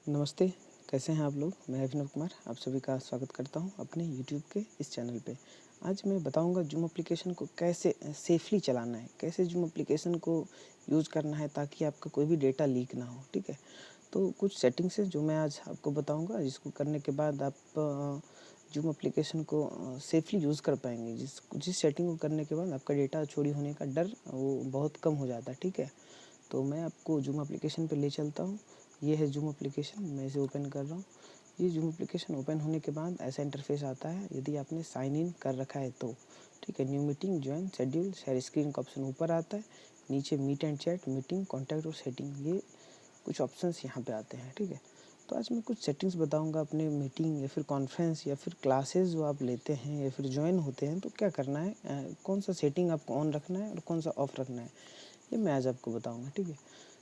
नमस्ते, कैसे हैं आप लोग? मैं अभिनव कुमार आप सभी का स्वागत करता हूं अपने यूट्यूब के इस चैनल पे। आज मैं बताऊंगा ज़ूम एप्लीकेशन को कैसे सेफ़ली चलाना है, कैसे ज़ूम एप्लीकेशन को यूज़ करना है ताकि आपका कोई भी डेटा लीक ना हो, ठीक है? तो कुछ सेटिंग्स हैं जो मैं आज आपको बताऊंगा, जिसको करने के बाद आप ज़ूम एप्लीकेशन को सेफ़ली यूज़ कर पाएँगे। जिस सेटिंग को करने के बाद आपका डेटा चोरी होने का डर वो बहुत कम हो जाता है, ठीक है? तो मैं आपको ज़ूम एप्लीकेशन पे ले चलता हूँ। ये है ज़ूम एप्लीकेशन, मैं इसे ओपन कर रहा हूँ। ये ज़ूम एप्लीकेशन ओपन होने के बाद ऐसा इंटरफ़ेस आता है यदि आपने साइन इन कर रखा है तो, ठीक है। New meeting, join, schedule, share screen का ऑप्शन ऊपर आता है। नीचे meet and chat, meeting, contact और सेटिंग, ये कुछ ऑप्शंस यहाँ पे आते हैं, ठीक है। तो आज मैं कुछ सेटिंग्स बताऊँगा अपने मीटिंग या फिर कॉन्फ्रेंस या फिर क्लासेस जो आप लेते हैं या फिर जॉइन होते हैं तो क्या करना है, कौन सा सेटिंग आपको ऑन रखना है और कौन सा ऑफ रखना है, ये मैं आज आपको बताऊँगा, ठीक है।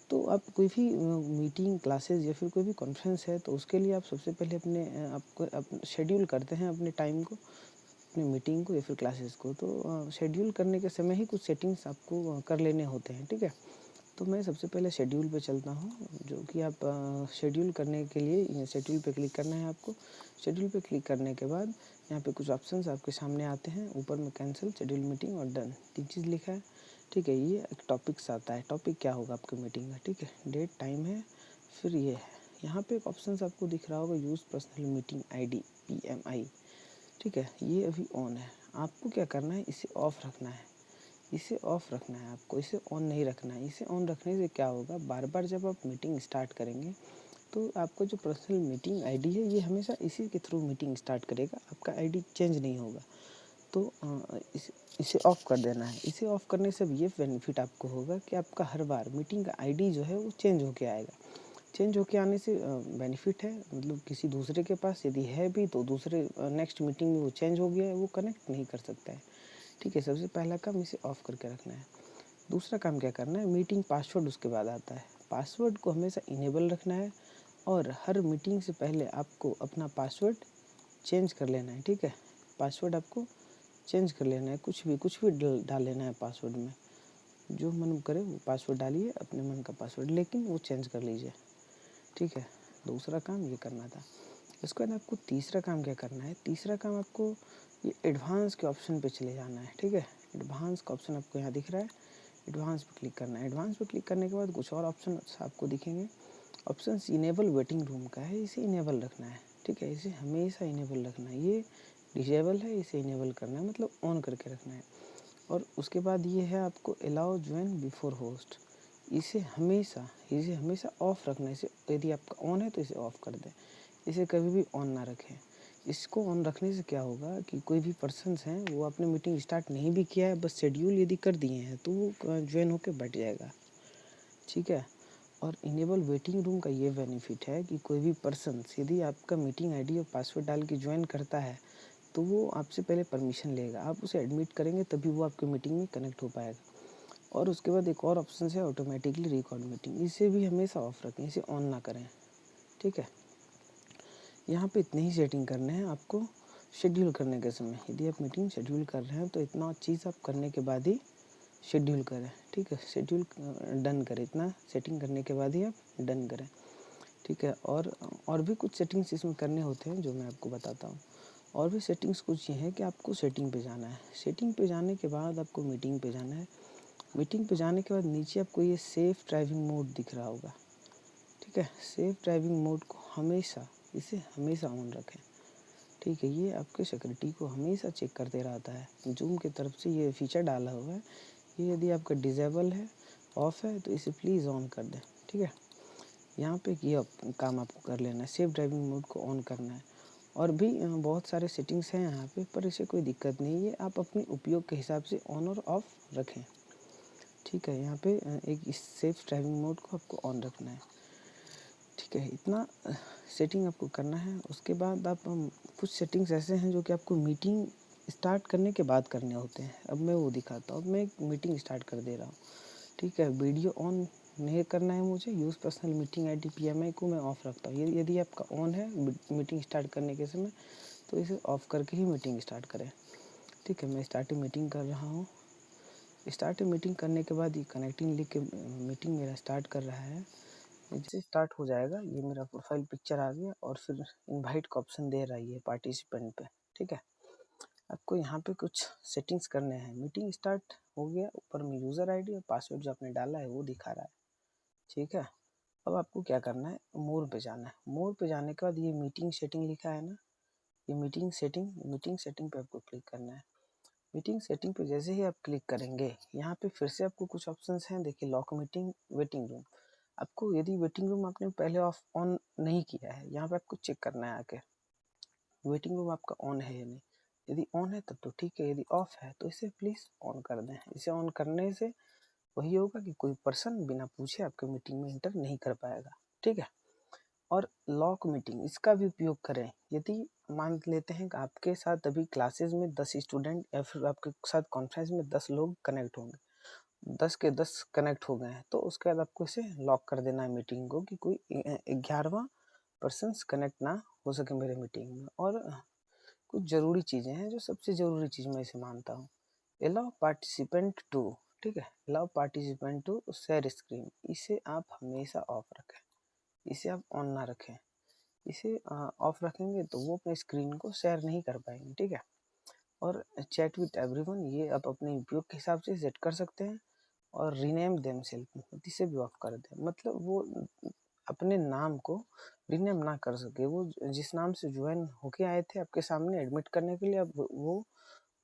तो आप कोई भी मीटिंग, क्लासेस या फिर कोई भी कॉन्फ्रेंस है तो उसके लिए आप सबसे पहले आपको शेड्यूल करते हैं अपने टाइम को, अपनी मीटिंग को या फिर क्लासेस को। तो शेड्यूल करने के समय ही कुछ सेटिंग्स आपको कर लेने होते हैं, ठीक है। तो मैं सबसे पहले शेड्यूल पे चलता हूँ, जो कि आप शेड्यूल करने के लिए शेड्यूल पे क्लिक करना है आपको। शेड्यूल पे क्लिक करने के बाद यहाँ पे कुछ ऑप्शंस आपके सामने आते हैं। ऊपर में कैंसिल, शेड्यूल मीटिंग और डन, 3 चीज़ लिखा है, ठीक है। ये एक टॉपिक्स आता है, टॉपिक क्या होगा आपकी मीटिंग का, ठीक है। डेट, टाइम है, फिर ये है। यहाँ पे एक ऑप्शंस आपको दिख रहा होगा, use personal meeting ID PMI, ठीक है। ये अभी ऑन है, आपको क्या करना है, इसे ऑफ रखना है। इसे ऑफ रखना है आपको, इसे ऑन नहीं रखना है। इसे ऑन रखने से क्या होगा, बार बार जब आप मीटिंग स्टार्ट करेंगे तो आपका जो पर्सनल मीटिंग आईडी है ये हमेशा इसी के थ्रू मीटिंग स्टार्ट करेगा, आपका आईडी चेंज नहीं होगा। तो इसे ऑफ़ कर देना है। इसे ऑफ़ करने से ये बेनिफिट आपको होगा कि आपका हर बार मीटिंग का आईडी जो है वो चेंज होके आएगा। चेंज होके आने से बेनिफिट है, मतलब किसी दूसरे के पास यदि है भी तो दूसरे नेक्स्ट मीटिंग में वो चेंज हो गया है, वो कनेक्ट नहीं कर सकता है, ठीक है। सबसे पहला काम इसे ऑफ़ करके रखना है। दूसरा काम क्या करना है, मीटिंग पासवर्ड उसके बाद आता है। पासवर्ड को हमेशा इनेबल रखना है और हर मीटिंग से पहले आपको अपना पासवर्ड चेंज कर लेना है, ठीक है। पासवर्ड आपको चेंज कर लेना है, कुछ भी डाल लेना है पासवर्ड में। जो मन करे वो पासवर्ड डालिए, अपने मन का पासवर्ड, लेकिन वो चेंज कर लीजिए, ठीक है। दूसरा काम ये करना था। इसके बाद आपको तीसरा काम क्या करना है, तीसरा काम आपको ये एडवांस के ऑप्शन पे चले जाना है, ठीक है। एडवांस का ऑप्शन आपको यहाँ दिख रहा है, एडवांस पे क्लिक करना है। एडवांस पे क्लिक करने के बाद कुछ और ऑप्शन आपको दिखेंगे। ऑप्शंस इनेबल वेटिंग रूम का है, इसे इनेबल रखना है, ठीक है। इसे हमेशा इनेबल रखना है। ये डिसेबल है, इसे इनेबल करना है, मतलब ऑन करके रखना है। और उसके बाद ये है आपको अलाउ ज्वाइन बिफोर होस्ट, इसे हमेशा ऑफ रखना है। इसे यदि आपका ऑन है तो इसे ऑफ कर दें, इसे कभी भी ऑन ना रखें। इसको ऑन रखने से क्या होगा कि कोई भी पर्सन्स हैं वो आपने मीटिंग स्टार्ट नहीं भी किया है, बस शेड्यूल यदि कर दिए हैं तो वो ज्वाइन होकर बैठ जाएगा, ठीक है। और इनेबल वेटिंग रूम का ये बेनिफिट है कि कोई भी पर्सन्स यदि आपका मीटिंग आईडी और पासवर्ड डाल के ज्वाइन करता है तो वो आपसे पहले परमिशन लेगा, आप उसे एडमिट करेंगे तभी वो आपकी मीटिंग में कनेक्ट हो पाएगा। और उसके बाद एक और ऑप्शन है ऑटोमेटिकली रिकॉर्ड मीटिंग, इसे भी हमेशा ऑफ रखें, इसे ऑन ना करें, ठीक है। यहाँ पे इतने ही सेटिंग करने हैं आपको शेड्यूल करने के समय। यदि आप मीटिंग शेड्यूल कर रहे हैं तो इतना चीज़ आप करने के बाद ही शेड्यूल करें, ठीक है। शेड्यूल डन करें, इतना सेटिंग करने के बाद ही आप डन करें, ठीक है। और भी कुछ सेटिंग्स इसमें करने होते हैं जो मैं आपको बताता हूँ। और भी सेटिंग्स कुछ ये हैं कि आपको सेटिंग पे जाना है। सेटिंग पे जाने के बाद आपको मीटिंग पे जाना है। मीटिंग पे जाने के बाद नीचे आपको ये सेफ़ ड्राइविंग मोड दिख रहा होगा, ठीक है। सेफ़ ड्राइविंग मोड को हमेशा ऑन रखें, ठीक है। ये आपके सिक्योरिटी को हमेशा चेक करते रहता है। जूम की तरफ से ये फीचर डाला हुआ है। ये यदि आपका डिसेबल है, ऑफ है, तो इसे प्लीज़ ऑन कर दें, ठीक है। यहाँ पे ये काम आपको कर लेना है, सेफ़ ड्राइविंग मोड को ऑन करना है। और भी बहुत सारे सेटिंग्स हैं यहाँ पे, पर इसे कोई दिक्कत नहीं है, आप अपने उपयोग के हिसाब से ऑन और ऑफ रखें, ठीक है। यहाँ पे एक इस सेफ़ ड्राइविंग मोड को आपको ऑन रखना है, ठीक है। इतना सेटिंग आपको करना है। उसके बाद आप कुछ सेटिंग्स ऐसे हैं जो कि आपको मीटिंग स्टार्ट करने के बाद करने होते हैं। अब मैं वो दिखाता हूँ। अब मैं एक मीटिंग स्टार्ट कर दे रहा हूँ, ठीक है। वीडियो ऑन नहीं करना है मुझे, use personal meeting ID PMI को मैं ऑफ़ रखता हूँ। यदि आपका ऑन है मीटिंग स्टार्ट करने के समय तो इसे ऑफ़ करके ही मीटिंग स्टार्ट करें, ठीक है। मैं स्टार्टिंग मीटिंग कर रहा हूँ। स्टार्टिंग मीटिंग करने के बाद ये कनेक्टिंग लिख के मीटिंग मेरा स्टार्ट कर रहा है। जैसे स्टार्ट हो जाएगा ये मेरा प्रोफाइल पिक्चर आ गया और फिर इनवाइट का ऑप्शन दे रहा है ये पार्टिसिपेंट पे। ठीक है, आपको यहाँ पे कुछ सेटिंग्स करने हैं। मीटिंग स्टार्ट हो गया, ऊपर में यूज़र आईडी और पासवर्ड जो आपने डाला है वो दिखा रहा है। ठीक है, अब आपको क्या करना है, मोर पे जाना है। मोर पे जाने के बाद ये मीटिंग सेटिंग लिखा है ना, ये मीटिंग सेटिंग पे आपको क्लिक करना है। मीटिंग सेटिंग पे जैसे ही आप क्लिक करेंगे, यहाँ पे फिर से आपको कुछ ऑप्शंस हैं। देखिए, लॉक मीटिंग, वेटिंग रूम। आपको यदि वेटिंग रूम आपने पहले ऑफ ऑन नहीं किया है, यहाँ पे आपको चेक करना है आके वेटिंग रूम आपका ऑन है या नहीं। यदि ऑन है तब तो ठीक है, यदि ऑफ है तो इसे प्लीज़ ऑन कर दें। इसे ऑन करने से वही होगा कि कोई पर्सन बिना पूछे आपके मीटिंग में इंटर नहीं कर पाएगा। ठीक है, और लॉक मीटिंग इसका भी उपयोग करें। यदि मान लेते हैं कि आपके साथ अभी क्लासेस में 10 स्टूडेंट या फिर आपके साथ कॉन्फ्रेंस में 10 लोग कनेक्ट होंगे, 10 के 10 कनेक्ट हो गए हैं, तो उसके बाद आपको इसे लॉक कर देना है मीटिंग को कि कोई 11वां पर्सन कनेक्ट ना हो सके मेरे मीटिंग में। और कुछ ज़रूरी चीज़ें हैं, जो सबसे ज़रूरी चीज़ मैं इसे मानता हूँ, अलाउ पार्टिसिपेंट टू। ठीक है, allow participant to share screen, इसे आप हमेशा ऑफ रखें, इसे आप ऑन ना रखें। इसे ऑफ रखेंगे तो वो अपने स्क्रीन को शेयर नहीं कर पाएंगे। ठीक है, और चैट विद एवरीवन, ये आप अपने उपयोग के हिसाब से सेट कर सकते हैं। और रीनेम देमसेल्फ, इसे भी ऑफ कर दें। मतलब वो अपने नाम को रीनेम ना कर सके। वो जिस नाम से ज्वाइन होके आए थे आपके सामने एडमिट करने के लिए, अब वो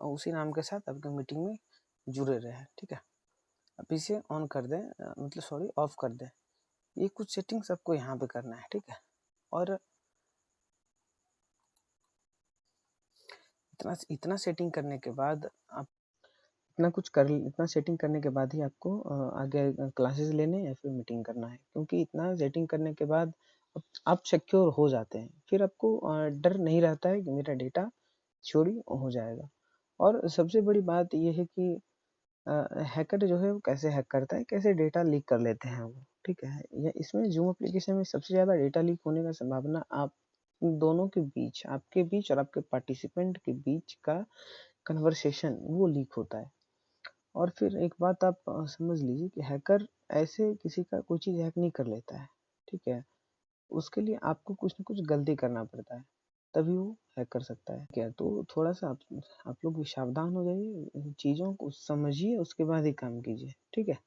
उसी नाम के साथ आपके मीटिंग में जुड़े रहे। ठीक है, अब इसे ऑन कर दें, मतलब सॉरी ऑफ कर दें। ये कुछ सेटिंग्स आपको यहाँ पे करना है। ठीक है, और इतना सेटिंग करने के बाद आप इतना सेटिंग करने के बाद ही आपको आगे क्लासेस लेने या फिर मीटिंग करना है। क्योंकि इतना सेटिंग करने के बाद आप सिक्योर हो जाते हैं, फिर आपको डर नहीं रहता है कि मेरा डेटा चोरी हो जाएगा। और सबसे बड़ी बात ये है कि हैकर जो है वो कैसे हैक करता है, कैसे डेटा लीक कर लेते हैं वो। ठीक है, या इसमें जूम एप्लीकेशन में सबसे ज़्यादा डेटा लीक होने का संभावना आप दोनों के बीच, आपके बीच और आपके पार्टिसिपेंट के बीच का कन्वर्सेशन वो लीक होता है। और फिर एक बात आप समझ लीजिए कि हैकर ऐसे किसी का कोई चीज़ हैक नहीं कर लेता है। ठीक है, उसके लिए आपको कुछ ना कुछ गलती करना पड़ता है, तभी वो हैक कर सकता है। क्या तो थोड़ा सा आप लोग भी सावधान हो जाइए, चीज़ों को समझिए, उसके बाद ही काम कीजिए। ठीक है,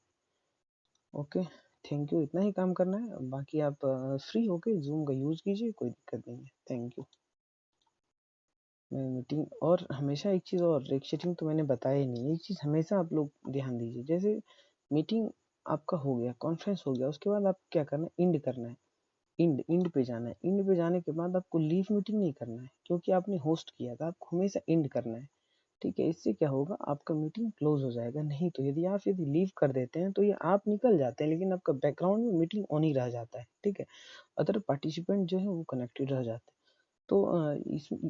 ओके, थैंक यू। इतना ही काम करना है, बाकी आप फ्री होके जूम का यूज़ कीजिए, कोई दिक्कत नहीं है। Thank you. मैं मीटिंग और हमेशा एक चीज़ और, एक सेटिंग तो मैंने बताया ही नहीं, एक चीज़ हमेशा आप लोग ध्यान दीजिए। जैसे मीटिंग आपका हो गया, कॉन्फ्रेंस हो गया, उसके बाद आप क्या करना है, इंड करना है। इंड पे जाना है। इंड पे जाने के बाद आपको लीव मीटिंग नहीं करना है, क्योंकि आपने होस्ट किया था। आपको हमेशा इंड करना है। ठीक है, इससे क्या होगा, आपका मीटिंग क्लोज हो जाएगा। नहीं तो यदि लीव कर देते हैं तो ये आप निकल जाते हैं, लेकिन आपका बैकग्राउंड में मीटिंग ऑन ही रह जाता है। ठीक है, अदर पार्टिसिपेंट जो है वो कनेक्टेड रह जाते हैं। तो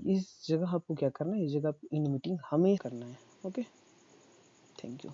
इस जगह आपको क्या करना है, इस जगह इंड मीटिंग हमें करना है। Okay, thank you.